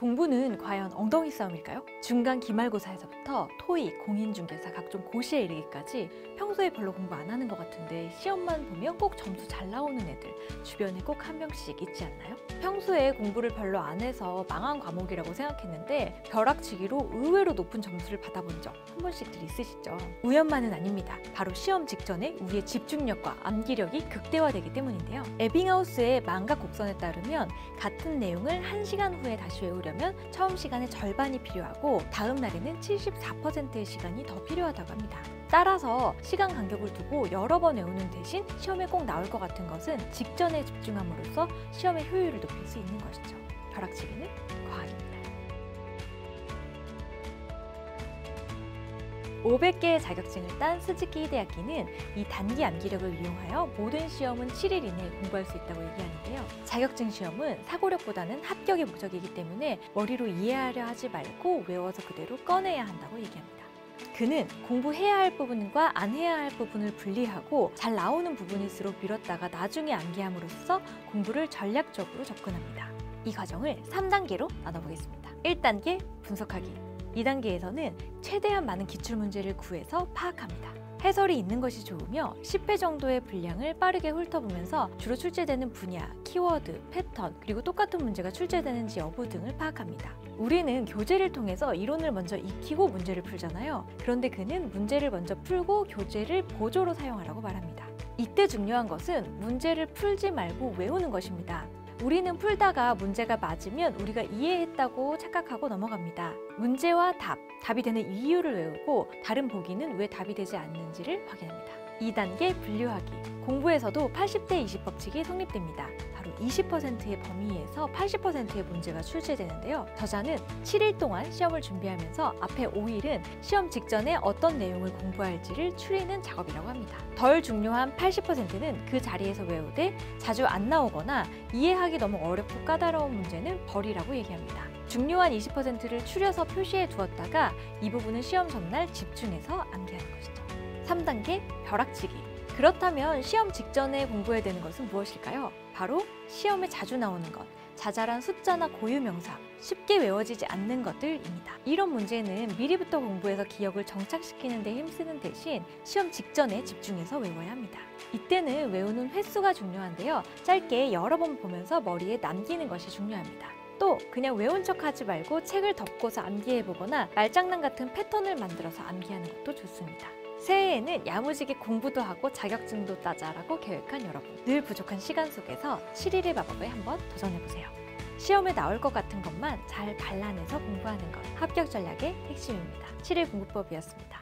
공부는 과연 엉덩이 싸움일까요? 중간 기말고사에서부터 토익, 공인중개사, 각종 고시에 이르기까지 평소에 별로 공부 안 하는 것 같은데 시험만 보면 꼭 점수 잘 나오는 애들 주변에 꼭 한 명씩 있지 않나요? 평소에 공부를 별로 안 해서 망한 과목이라고 생각했는데 벼락치기로 의외로 높은 점수를 받아본 적 한 번씩들 있으시죠? 우연만은 아닙니다. 바로 시험 직전에 우리의 집중력과 암기력이 극대화되기 때문인데요. 에빙하우스의 망각 곡선에 따르면 같은 내용을 1시간 후에 다시 외우려면 처음 시간의 절반이 필요하고 다음 날에는 74%의 시간이 더 필요하다고 합니다. 따라서 시간 간격을 두고 여러 번 외우는 대신 시험에 꼭 나올 것 같은 것은 직전에 집중함으로써 시험의 효율을 높일 수 있는 것이죠. 벼락치기는 과학입니다. 500개의 자격증을 딴 스즈키 히데아키는 이 단기 암기력을 이용하여 모든 시험은 7일 이내에 공부할 수 있다고 얘기하는데요. 자격증 시험은 사고력보다는 합격의 목적이기 때문에 머리로 이해하려 하지 말고 외워서 그대로 꺼내야 한다고 얘기합니다. 그는 공부해야 할 부분과 안 해야 할 부분을 분리하고 잘 나오는 부분일수록 미뤘다가 나중에 암기함으로써 공부를 전략적으로 접근합니다. 이 과정을 3단계로 나눠보겠습니다. 1단계 분석하기. 2단계에서는 최대한 많은 기출문제를 구해서 파악합니다. 해설이 있는 것이 좋으며 10회 정도의 분량을 빠르게 훑어보면서 주로 출제되는 분야, 키워드, 패턴, 그리고 똑같은 문제가 출제되는지 여부 등을 파악합니다. 우리는 교재를 통해서 이론을 먼저 익히고 문제를 풀잖아요. 그런데 그는 문제를 먼저 풀고 교재를 보조로 사용하라고 말합니다. 이때 중요한 것은 문제를 풀지 말고 외우는 것입니다. 우리는 풀다가 문제가 맞으면 우리가 이해했다고 착각하고 넘어갑니다. 문제와 답이 되는 이유를 외우고 다른 보기는 왜 답이 되지 않는지를 확인합니다. 2단계 분류하기. 공부에서도 80대 20 법칙이 성립됩니다. 바로 20%의 범위에서 80%의 문제가 출제되는데요. 저자는 7일 동안 시험을 준비하면서 앞에 5일은 시험 직전에 어떤 내용을 공부할지를 추리는 작업이라고 합니다. 덜 중요한 80%는 그 자리에서 외우되 자주 안 나오거나 이해하기 너무 어렵고 까다로운 문제는 버리라고 얘기합니다. 중요한 20%를 추려서 표시해 두었다가 이 부분은 시험 전날 집중해서 암기하는 것이죠. 3단계 벼락치기. 그렇다면 시험 직전에 공부해야 되는 것은 무엇일까요? 바로 시험에 자주 나오는 것, 자잘한 숫자나 고유명사, 쉽게 외워지지 않는 것들입니다. 이런 문제는 미리부터 공부해서 기억을 정착시키는 데 힘쓰는 대신 시험 직전에 집중해서 외워야 합니다. 이때는 외우는 횟수가 중요한데요. 짧게 여러 번 보면서 머리에 남기는 것이 중요합니다. 또 그냥 외운 척 하지 말고 책을 덮고서 암기해보거나 말장난 같은 패턴을 만들어서 암기하는 것도 좋습니다. 새해에는 야무지게 공부도 하고 자격증도 따자라고 계획한 여러분, 늘 부족한 시간 속에서 7일의 마법에 한번 도전해보세요. 시험에 나올 것 같은 것만 잘 발라내서 공부하는 것, 합격 전략의 핵심입니다. 7일 공부법이었습니다.